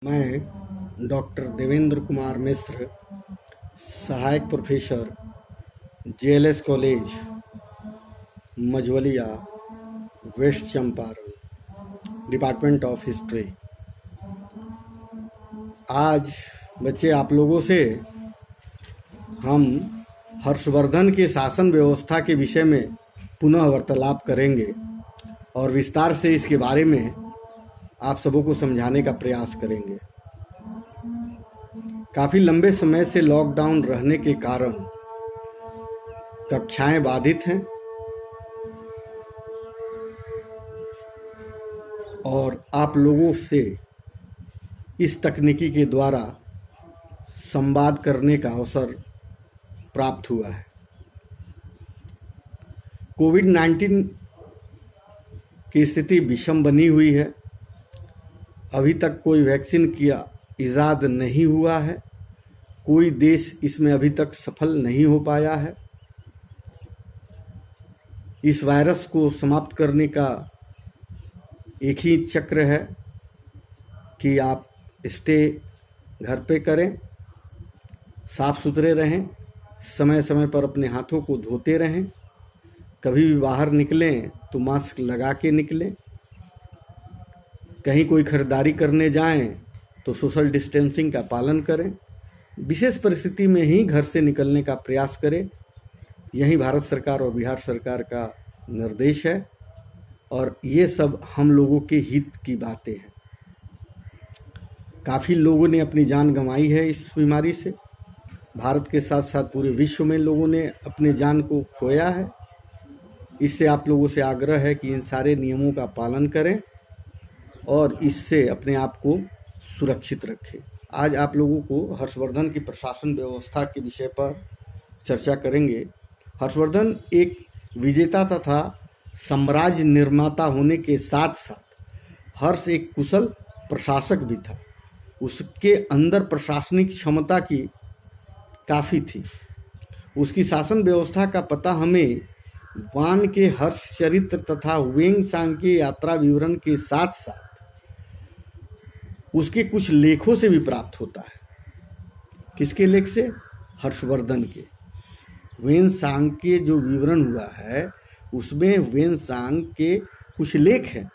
मैं डॉक्टर देवेंद्र कुमार मिश्र, सहायक professor, JLS college, Majhaulia, West Champaran, department of history. आज बच्चे आप लोगों से हम हर्षवर्धन के शासन व्यवस्था के विषय में पुनः वार्तालाप करेंगे और विस्तार से इसके बारे में आप सबों को समझाने का प्रयास करेंगे। काफ़ी लंबे समय से लॉकडाउन रहने के कारण कक्षाएं बाधित हैं और आप लोगों से इस तकनीकी के द्वारा संवाद करने का अवसर प्राप्त हुआ है। कोविड-19 की स्थिति विषम बनी हुई है। अभी तक कोई वैक्सीन की इजाद नहीं हुआ है। कोई देश इसमें अभी तक सफल नहीं हो पाया है। इस वायरस को समाप्त करने का एक ही चक्र है कि आप स्टे घर पे करें, साफ सुथरे रहें, समय समय पर अपने हाथों को धोते रहें, कभी भी बाहर निकलें तो मास्क लगा के निकलें, कहीं कोई खरीदारी करने जाएं तो सोशल डिस्टेंसिंग का पालन करें, विशेष परिस्थिति में ही घर से निकलने का प्रयास करें। यही भारत सरकार और बिहार सरकार का निर्देश है और ये सब हम लोगों के हित की बातें हैं। काफ़ी लोगों ने अपनी जान गंवाई है इस बीमारी से। भारत के साथ साथ पूरे विश्व में लोगों ने अपने जान को खोया है। इससे आप लोगों से आग्रह है कि इन सारे नियमों का पालन करें और इससे अपने आप को सुरक्षित रखें। आज आप लोगों को हर्षवर्धन की प्रशासन व्यवस्था के विषय पर चर्चा करेंगे। हर्षवर्धन एक विजेता तथा साम्राज्य निर्माता होने के साथ साथ हर्ष एक कुशल प्रशासक भी था। उसके अंदर प्रशासनिक क्षमता की काफ़ी थी। उसकी शासन व्यवस्था का पता हमें वान के हर्ष चरित्र तथा वेंग सांग के यात्रा विवरण के साथ साथ उसके कुछ लेखों से भी प्राप्त होता है। किसके लेख से? हर्षवर्धन के। वेन सांग के जो विवरण हुआ है उसमें वेन सांग के कुछ लेख हैं।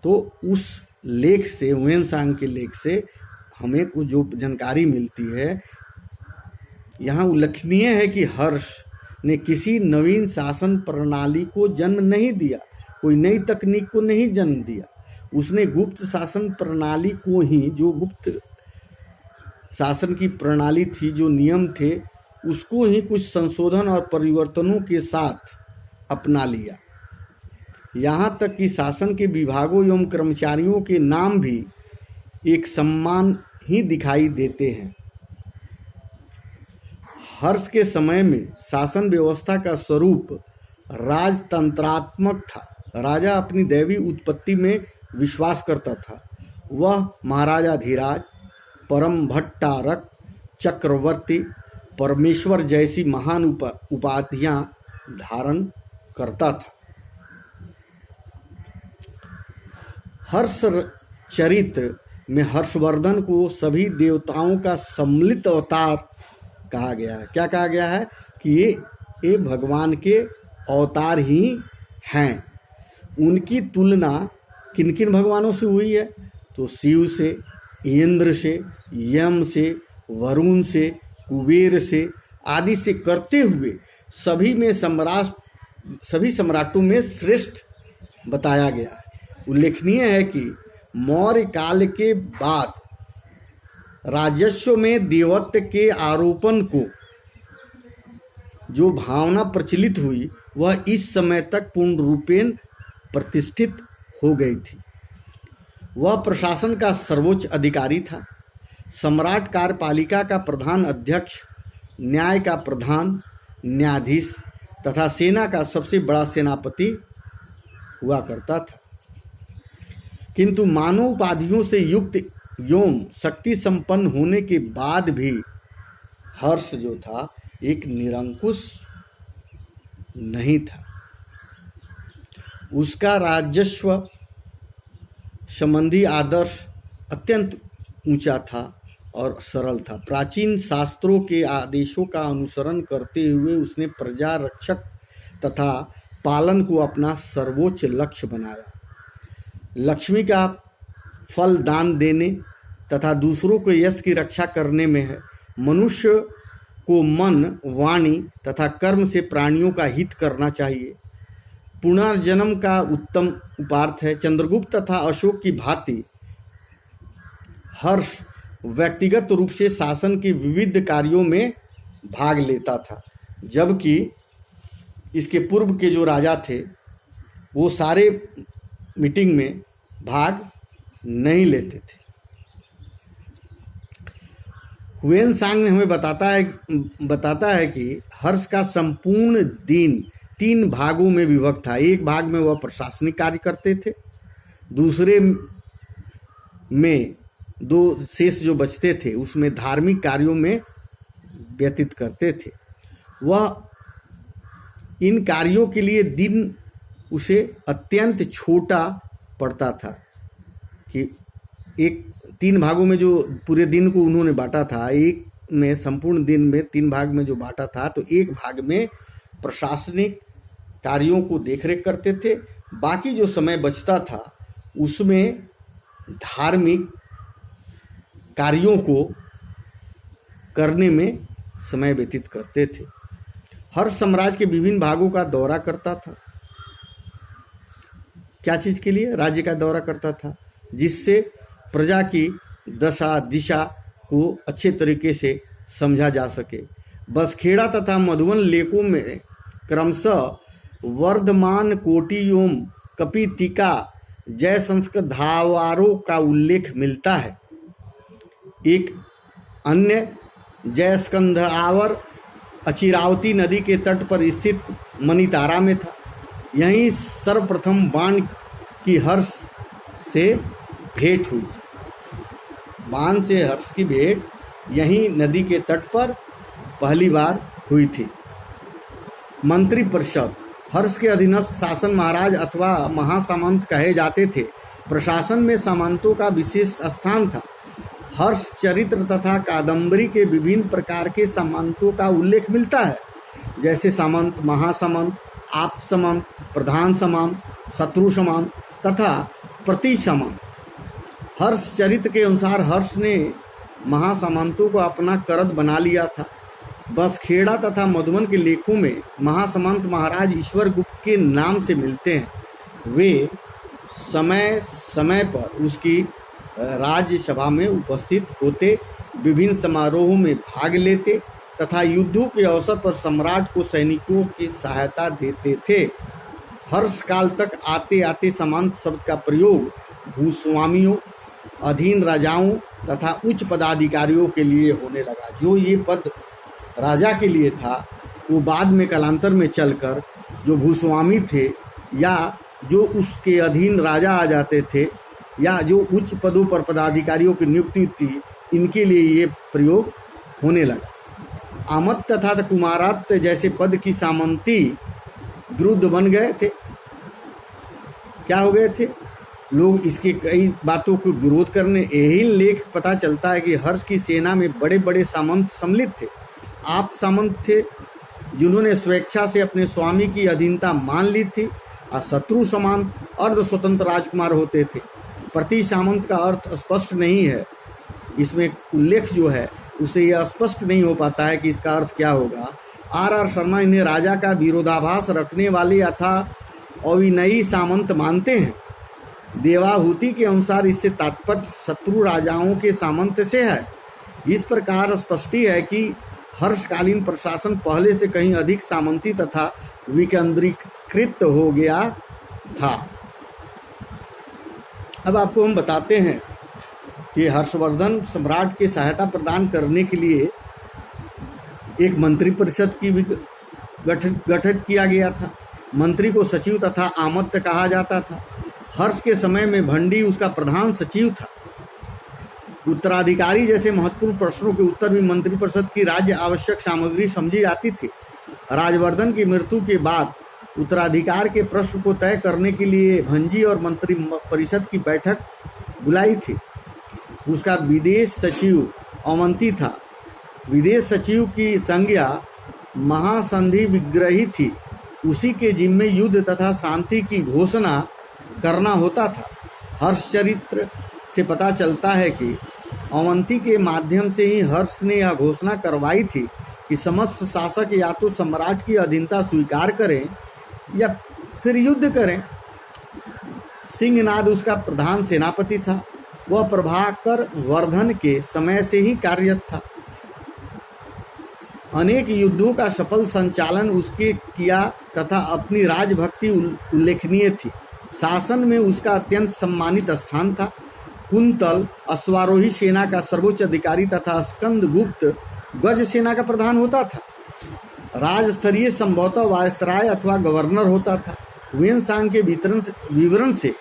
तो उस लेख से, वेन सांग के लेख से हमें कुछ जो जानकारी मिलती है, यहाँ उल्लेखनीय है कि हर्ष ने किसी नवीन शासन प्रणाली को जन्म नहीं दिया, कोई नई तकनीक को नहीं जन्म दिया। उसने गुप्त शासन प्रणाली को ही, जो गुप्त शासन की प्रणाली थी, जो नियम थे, उसको ही कुछ संशोधन और परिवर्तनों के साथ अपना लिया। यहाँ तक कि शासन के विभागों एवं कर्मचारियों के नाम भी एक सम्मान ही दिखाई देते हैं। हर्ष के समय में शासन व्यवस्था का स्वरूप राजतंत्रात्मक था। राजा अपनी दैवी उत्पत्ति में विश्वास करता था। वह महाराजाधिराज, परम भट्टारक, चक्रवर्ती, परमेश्वर जैसी महान उपाधियां धारण करता था। हर्ष चरित्र में हर्षवर्धन को सभी देवताओं का सम्मिलित अवतार कहा गया है। क्या कहा गया है? कि ये भगवान के अवतार ही हैं। उनकी तुलना किन किन भगवानों से हुई है? तो शिव से, इंद्र से, यम से, वरुण से, कुबेर से आदि से करते हुए सभी सम्राटों में श्रेष्ठ बताया गया है। उल्लेखनीय है कि मौर्य काल के बाद राजस्व में देवत्व के आरोपण को जो भावना प्रचलित हुई, वह इस समय तक पूर्ण रूपेण प्रतिष्ठित हो गई थी। वह प्रशासन का सर्वोच्च अधिकारी था। सम्राट कार्यपालिका का प्रधान अध्यक्ष, न्याय का प्रधान न्यायाधीश तथा सेना का सबसे बड़ा सेनापति हुआ करता था। किंतु मानव उपाधियों से युक्त एवं शक्ति संपन्न होने के बाद भी हर्ष जो था एक निरंकुश नहीं था। उसका राजस्व संबंधी आदर्श अत्यंत ऊंचा था और सरल था। प्राचीन शास्त्रों के आदेशों का अनुसरण करते हुए उसने प्रजा रक्षक तथा पालन को अपना सर्वोच्च लक्ष्य बनाया। लक्ष्मी का फल दान देने तथा दूसरों को यश की रक्षा करने में है। मनुष्य को मन, वाणी तथा कर्म से प्राणियों का हित करना चाहिए। पुनर्जन्म का उत्तम उपार्थ है। चंद्रगुप्त तथा अशोक की भांति हर्ष व्यक्तिगत रूप से शासन के विविध कार्यों में भाग लेता था, जबकि इसके पूर्व के जो राजा थे वो सारे मीटिंग में भाग नहीं लेते थे। हुएनसांग ने हमें बताता है कि हर्ष का संपूर्ण दिन 3 भागों में विभक्त था। एक भाग में वह प्रशासनिक कार्य करते थे, दूसरे में 2 शेष जो बचते थे उसमें धार्मिक कार्यों में व्यतीत करते थे। वह इन कार्यों के लिए दिन उसे अत्यंत छोटा पड़ता था कि एक 3 भागों में जो पूरे दिन को उन्होंने बांटा था, एक में संपूर्ण दिन में 3 भाग में जो बांटा था, तो एक भाग में प्रशासनिक कार्यों को देखरेख करते थे, बाकी जो समय बचता था उसमें धार्मिक कार्यों को करने में समय व्यतीत करते थे। हर साम्राज्य के विभिन्न भागों का दौरा करता था। क्या चीज के लिए? राज्य का दौरा करता था, जिससे प्रजा की दशा दिशा को अच्छे तरीके से समझा जा सके। बसखेड़ा तथा मधुबन लेखों में क्रमशः वर्धमान, कोटियोम, कपितिका, जय संस्कृत धावारों का उल्लेख मिलता है। एक अन्य जयस्कंधावर अचिरावती नदी के तट पर स्थित मणितारा में था। यहीं सर्वप्रथम बाण की हर्ष से भेंट हुई थी। बाण से हर्ष की भेंट यहीं नदी के तट पर पहली बार हुई थी। मंत्री परिषद हर्ष के अधीनस्थ शासन महाराज अथवा महासामंत कहे जाते थे। प्रशासन में सामंतों का विशिष्ट स्थान था। हर्ष चरित्र तथा कादंबरी के विभिन्न प्रकार के सामंतों का उल्लेख मिलता है, जैसे सामंत, महासामंत, आप सामंत, प्रधान सामंत, शत्रु सामंत तथा प्रति सामंत। हर्ष चरित्र के अनुसार हर्ष ने महासामंतों को अपना करद बना लिया था। बसखेड़ा तथा मधुबन के लेखों में महासामंत महाराज ईश्वर गुप्त के नाम से मिलते हैं। वे समय समय पर उसकी राज्यसभा में उपस्थित होते, विभिन्न समारोहों में भाग लेते तथा युद्धों के अवसर पर सम्राट को सैनिकों की सहायता देते थे। हर्ष काल तक आते आते सामंत शब्द का प्रयोग भूस्वामियों, अधीन राजाओं तथा उच्च पदाधिकारियों के लिए होने लगा। जो ये पद राजा के लिए था वो बाद में कालांतर में चलकर जो भूस्वामी थे या जो उसके अधीन राजा आ जाते थे या जो उच्च पदों पर पदाधिकारियों की नियुक्ति थी, इनके लिए ये प्रयोग होने लगा। आमत तथा कुमारत जैसे पद की सामंती विरुद्ध बन गए थे। क्या हो गए थे? लोग इसके कई बातों को विरोध करने। यही लेख पता चलता है कि हर्ष की सेना में बड़े बड़े सामंत सम्मिलित थे। आप सामंत थे जिन्होंने स्वेच्छा से अपने स्वामी की अधीनता मान ली थी, और शत्रु सामंत अर्ध स्वतंत्र राजकुमार होते थे। प्रति सामंत का अर्थ स्पष्ट नहीं है, इसमें उल्लेख जो है उसे यह स्पष्ट नहीं हो पाता है कि इसका अर्थ क्या होगा। आर शर्मा इन्हें राजा का विरोधाभास रखने वाले अथा अविनयी सामंत मानते हैं। देवाहुति के अनुसार इससे तात्पर्य शत्रु राजाओं के सामंत से है। इस प्रकार स्पष्ट है कि हर्षकालीन प्रशासन पहले से कहीं अधिक सामंती तथा विकेंद्रीकृत हो गया था। अब आपको हम बताते हैं कि हर्षवर्धन सम्राट की सहायता प्रदान करने के लिए एक मंत्री परिषद की भी गठित किया गया था। मंत्री को सचिव तथा आमत्य कहा जाता था। हर्ष के समय में भंडी उसका प्रधान सचिव था। उत्तराधिकारी जैसे महत्वपूर्ण प्रश्नों के उत्तर भी मंत्रिपरिषद की राज्य आवश्यक सामग्री समझी जाती थी। राजवर्धन की मृत्यु के बाद उत्तराधिकार के प्रश्न को तय करने के लिए भंजी और मंत्री परिषद की बैठक बुलाई थी। उसका विदेश सचिव अवंती था। विदेश सचिव की संज्ञा महासंधि विग्रही थी। उसी के जिम्मे युद्ध तथा शांति की घोषणा करना होता था। हर्ष चरित्र से पता चलता है कि अवंती के माध्यम से ही हर्ष ने यह घोषणा करवाई थी कि समस्त शासक या तो सम्राट की अधीनता स्वीकार करें या फिर युद्ध करें। सिंहनाद उसका प्रधान सेनापति था। वह प्रभाकर वर्धन के समय से ही कार्यरत था। अनेक युद्धों का सफल संचालन उसके किया तथा अपनी राजभक्ति उल्लेखनीय थी। शासन में उसका अत्यंत सम्मानित स्थान था। कुंतल अश्वारोही सेना का सर्वोच्च अधिकारी तथा स्कंदगुप्त गज सेना का प्रधान होता था। राजस्तरीय संभवतः वायसराय अथवा गवर्नर होता था। वेनसांग के विवरण से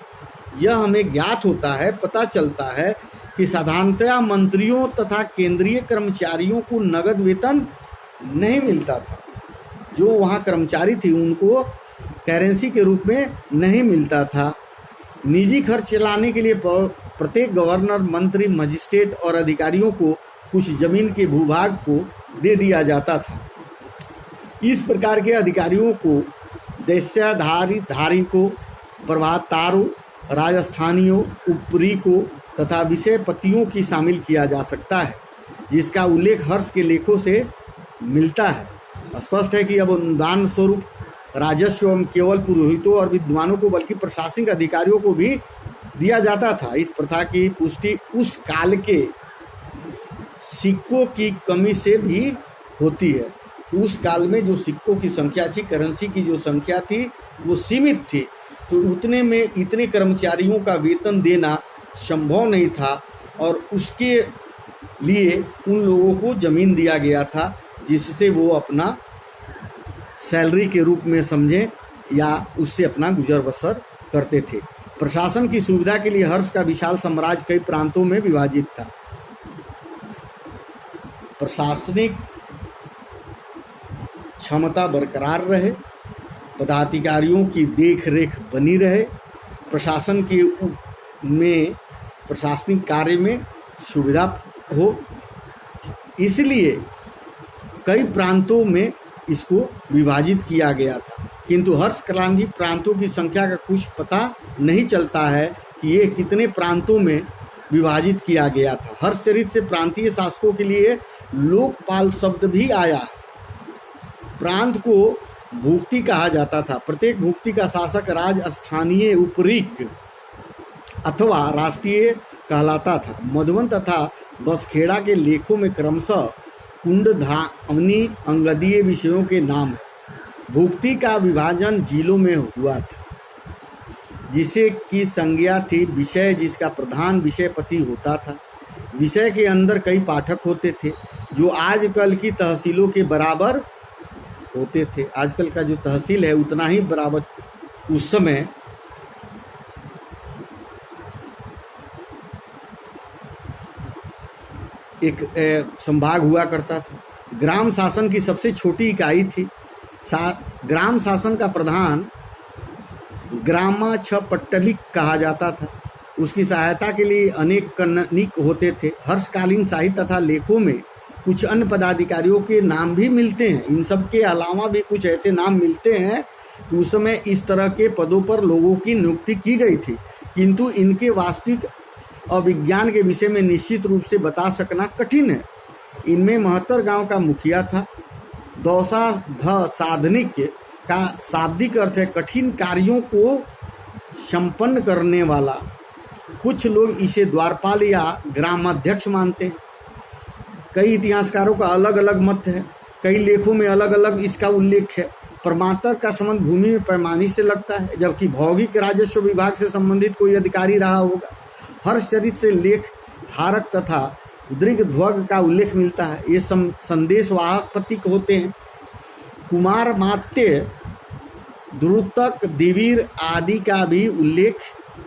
यह हमें ज्ञात होता है, पता चलता है कि साधारणतया मंत्रियों तथा केंद्रीय कर्मचारियों को नगद वेतन नहीं मिलता था। जो वहाँ कर्मचारी थे उनको करेंसी के रूप में नहीं मिलता था। निजी खर्च चलाने के लिए प्रत्येक गवर्नर, मंत्री, मजिस्ट्रेट और अधिकारियों को कुछ जमीन के भूभाग को दे दिया था। इस प्रकार के अधिकारियों को दैस्याधारिकों, प्रभातारों, राजस्थानियों, उपरीकों तथा विषयपतियों की शामिल किया जा सकता है, जिसका उल्लेख हर्ष के लेखों से मिलता है। स्पष्ट है कि अब अनुदान स्वरूप राजस्व केवल पुरोहितों और विद्वानों को बल्कि प्रशासनिक अधिकारियों को भी दिया जाता था। इस प्रथा की पुष्टि उस काल के सिक्कों की कमी से भी होती है कि उस काल में जो सिक्कों की संख्या थी, करेंसी की जो संख्या थी वो सीमित थी, तो उतने में इतने कर्मचारियों का वेतन देना संभव नहीं था और उसके लिए उन लोगों को जमीन दिया गया था जिससे वो अपना सैलरी के रूप में समझें या उससे अपना गुजर बसर करते थे। प्रशासन की सुविधा के लिए हर्ष का विशाल साम्राज्य कई प्रांतों में विभाजित था। प्रशासनिक क्षमता बरकरार रहे, पदाधिकारियों की देखरेख बनी रहे, प्रशासन के में प्रशासनिक कार्य में सुविधा हो, इसलिए कई प्रांतों में इसको विभाजित किया गया था। किंतु हर्ष कालांगी प्रांतों की संख्या का कुछ पता नहीं चलता है कि ये कितने प्रांतों में विभाजित किया गया था। हर्ष चरित्र से प्रांतीय शासकों के लिए लोकपाल शब्द भी आया है। प्रांत को भुक्ति कहा जाता था। प्रत्येक भुक्ति का शासक राजस्थानीय, उपरीक अथवा राष्ट्रीय कहलाता था। मधुबन तथा बसखेड़ा के लेखों में क्रमशः कुंडधामनी अंगदीय विषयों के नाम है। भुक्ति का विभाजन जिलों में हुआ था, जिसे की संज्ञा थी विषय, जिसका प्रधान विषयपति होता था। विषय के अंदर कई पाठक होते थे जो आजकल की तहसीलों के बराबर होते थे। आजकल का जो तहसील है उतना ही बराबर उस समय एक संभाग हुआ करता था। ग्राम शासन की सबसे छोटी इकाई थी। ग्राम शासन का प्रधान ग्रामाछपट्टलिक कहा जाता था। उसकी सहायता के लिए अनेक कन्निक होते थे। हर्षकालीन साहित्य तथा लेखों में कुछ अन्य पदाधिकारियों के नाम भी मिलते हैं। इन सब के अलावा भी कुछ ऐसे नाम मिलते हैं कि उस समय इस तरह के पदों पर लोगों की नियुक्ति की गई थी, किंतु इनके वास्तविक अभिज्ञान के विषय में निश्चित रूप से बता सकना कठिन है। इनमें महत्तर गांव का मुखिया था। दौसा ध साधनिक का शाब्दिक अर्थ है कठिन कार्यों को संपन्न करने वाला। कुछ लोग इसे द्वारपाल या ग्रामाध्यक्ष मानते हैं। कई इतिहासकारों का अलग अलग मत है। कई लेखों में अलग अलग इसका उल्लेख है। प्रमातर का संबंध भूमि में पैमाने से लगता है, जबकि भौगोलिक राजस्व विभाग से संबंधित कोई अधिकारी रहा होगा। हर्ष चरित्र से लेख हारक तथा दृग्ध्वज का उल्लेख मिलता है। ये संदेशवाहक प्रतीक होते हैं। कुमार मात्य, द्रुतक, दिवीर आदि का भी उल्लेख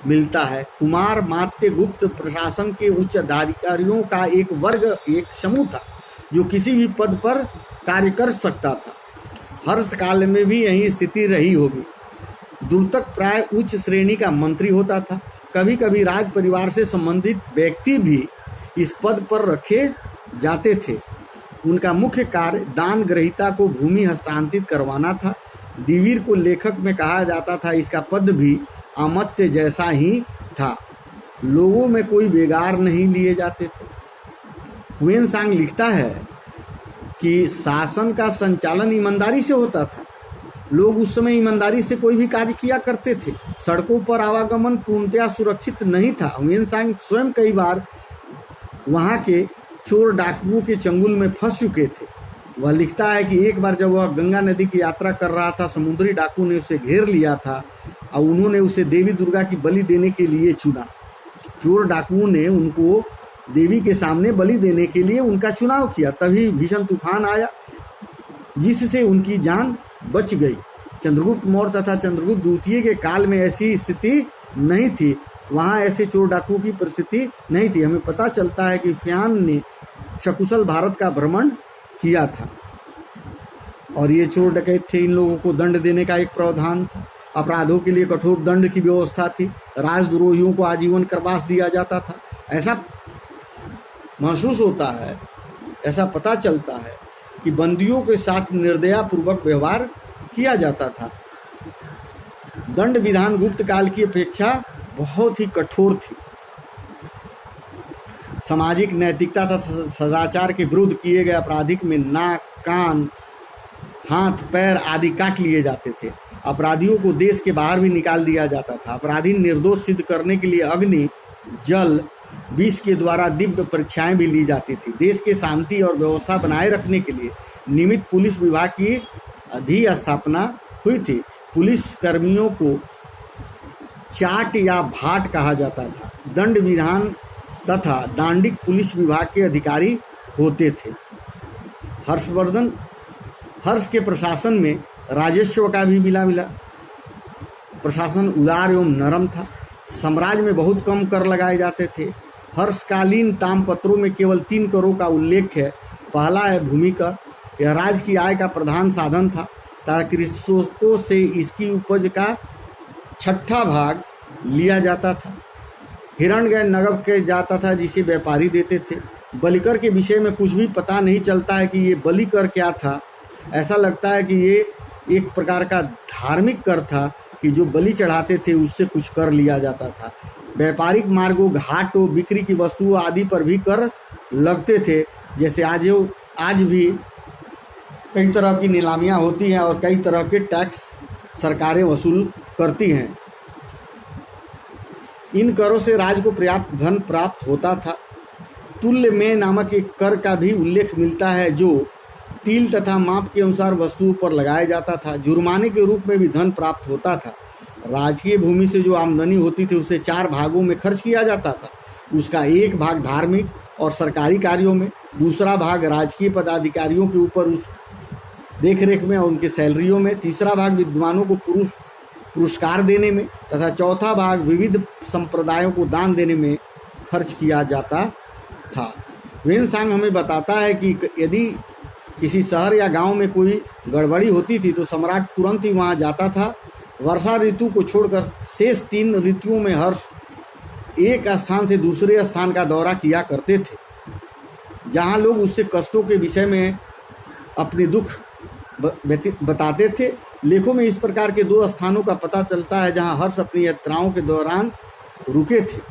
मिलता है। कुमार मात्य गुप्त प्रशासन के उच्च अधिकारियों का एक वर्ग, एक समूह था जो किसी भी पद पर कार्य कर सकता था। हर्ष काल में भी यही स्थिति रही होगी। द्रुतक प्राय उच्च श्रेणी का मंत्री होता था। कभी कभी राज परिवार से संबंधित व्यक्ति भी इस पद पर रखे जाते थे। उनका मुख्य कार्य दान ग्रहीता को भूमि हस्तांतरित करवाना था। द्विवीर को लेखक में कहा जाता था, इसका पद भी अमात्य जैसा ही था। लोगों में कोई बेगार नहीं लिए जाते थे। ह्वेनसांग लिखता है कि शासन का संचालन ईमानदारी से होता था। लोग उस समय ईमानदारी से कोई भी कार्य किया करते थे। सड़कों पर आवागमन पूर्णतया सुरक्षित नहीं था। ह्वेनसांग स्वयं कई बार वहाँ के चोर डाकुओं के चंगुल में फंस चुके थे। वह लिखता है कि एक बार जब वह गंगा नदी की यात्रा कर रहा था, समुद्री डाकू ने उसे घेर लिया था और उन्होंने उसे देवी दुर्गा की बलि देने के लिए चुना। चोर डाकुओं ने उनको देवी के सामने बलि देने के लिए उनका चुनाव किया। तभी भीषण तूफान आया जिससे उनकी जान बच गई। चंद्रगुप्त मौर्य तथा चंद्रगुप्त द्वितीय के काल में ऐसी स्थिति नहीं थी। वहाँ ऐसे चोर डाकुओं की परिस्थिति नहीं थी। हमें पता चलता है कि फ्यान ने सकुशल भारत का भ्रमण किया था और ये चोर डकैत थे। इन लोगों को दंड देने का एक प्रावधान था। अपराधों के लिए कठोर दंड की व्यवस्था थी। राजद्रोहियों को आजीवन कारावास दिया जाता था। ऐसा महसूस होता है, ऐसा पता चलता है कि बंदियों के साथ निर्दयापूर्वक व्यवहार किया जाता था। दंड विधान गुप्त काल की अपेक्षा बहुत ही कठोर थी। सामाजिक नैतिकता तथा सदाचार के विरुद्ध किए गए अपराधिक में नाक, कान, हाथ, पैर आदि काट लिए जाते थे। अपराधियों को देश के बाहर भी निकाल दिया जाता था। अपराधी निर्दोष सिद्ध करने के लिए अग्नि, जल, विष के द्वारा दिव्य परीक्षाएं भी ली जाती थी। देश के शांति और व्यवस्था बनाए रखने के लिए नियमित पुलिस विभाग की भी स्थापना हुई थी। पुलिस कर्मियों को चाट या भाट कहा जाता था। दंड विधान तथा दांडिक पुलिस विभाग के अधिकारी होते थे। हर्ष के प्रशासन में राजस्व का भी मिला प्रशासन उदार एवं नरम था। साम्राज्य में बहुत कम कर लगाए जाते थे। हर्षकालीन तामपत्रों में केवल 3 करों का उल्लेख है। पहला है भूमि कर। यह राज्य की आय का प्रधान साधन था तथा कृषकों से इसकी उपज का 6वां भाग लिया जाता था। हिरण्यगय नगद के जाता था जिसे व्यापारी देते थे। बलिकर के विषय में कुछ भी पता नहीं चलता है कि ये बलिकर क्या था। ऐसा लगता है कि ये एक प्रकार का धार्मिक कर था कि जो बलि चढ़ाते थे उससे कुछ कर लिया जाता था। व्यापारिक मार्गों, घाटों, बिक्री की वस्तुओं आदि पर भी कर लगते थे। जैसे आज भी कई तरह की नीलामियां होती हैं और कई तरह के टैक्स सरकारें वसूल करती हैं। इन करों से राज्य को पर्याप्त धन प्राप्त होता था। तुल्य में नामक एक कर का भी उल्लेख मिलता है जो तिल तथा माप के अनुसार वस्तुओं पर लगाया जाता था। जुर्माने के रूप में भी धन प्राप्त होता था। राजकीय भूमि से जो आमदनी होती थी उसे 4 भागों में खर्च किया जाता था। उसका एक भाग धार्मिक और सरकारी कार्यों में, दूसरा भाग राजकीय पदाधिकारियों के ऊपर उस देखरेख में और उनके सैलरियों में, तीसरा भाग विद्वानों को पुरस्कार देने में तथा चौथा भाग विविध संप्रदायों को दान देने में खर्च किया जाता था। ह्वेनसांग हमें बताता है कि यदि किसी शहर या गांव में कोई गड़बड़ी होती थी तो सम्राट तुरंत ही वहां जाता था। वर्षा ऋतु को छोड़कर शेष 3 ऋतुओं में हर्ष एक स्थान से दूसरे स्थान का दौरा किया करते थे जहां लोग उससे कष्टों के विषय में अपने दुख बताते थे। लेखों में इस प्रकार के 2 स्थानों का पता चलता है जहां हर्ष अपनी यात्राओं के दौरान रुके थे।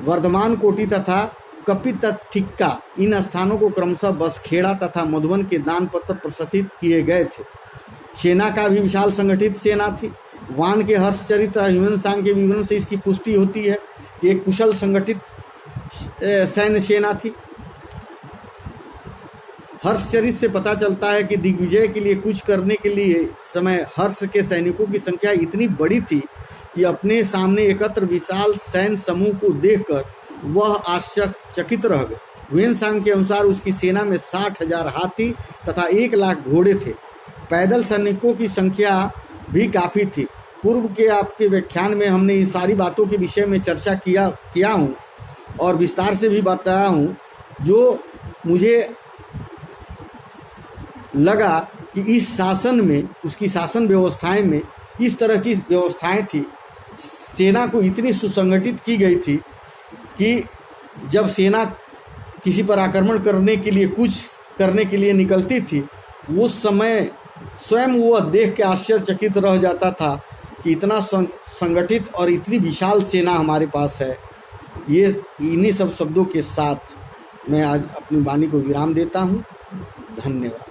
वर्धमान कोटी तथा कपितथिक्का, इन स्थानों को क्रमशः बसखेड़ा तथा मधुबन के दान पत्र प्रशासित किए गए थे। सेना का भी विशाल संगठित सेना थी। वान के हर्षचरित ह्वेनसांग के विवरण से इसकी पुष्टि होती है कि एक कुशल संगठित सैन्य सेना थी। हर्षचरित से पता चलता है कि दिग्विजय के लिए कुछ करने के लिए समय हर्ष के सैनिकों की संख्या इतनी बड़ी थी कि अपने सामने एकत्र विशाल सैन्य समूह को देखकर वह आश्चर्यचकित रह गए। ह्वेनसांग के अनुसार उसकी सेना में 60,000 हाथी तथा 1 लाख घोड़े थे। पैदल सैनिकों की संख्या भी काफ़ी थी। पूर्व के आपके व्याख्यान में हमने इन सारी बातों के विषय में चर्चा किया हूँ और विस्तार से भी बताया हूँ। जो मुझे लगा कि इस शासन में, उसकी शासन व्यवस्थाएं में इस तरह की व्यवस्थाएं थी। सेना को इतनी सुसंगठित की गई थी कि जब सेना किसी पर आक्रमण करने के लिए कुछ करने के लिए निकलती थी, उस समय स्वयं वो देख के आश्चर्यचकित रह जाता था कि इतना संगठित और इतनी विशाल सेना हमारे पास है। ये इन्हीं सब शब्दों के साथ मैं आज अपनी वाणी को विराम देता हूँ। धन्यवाद।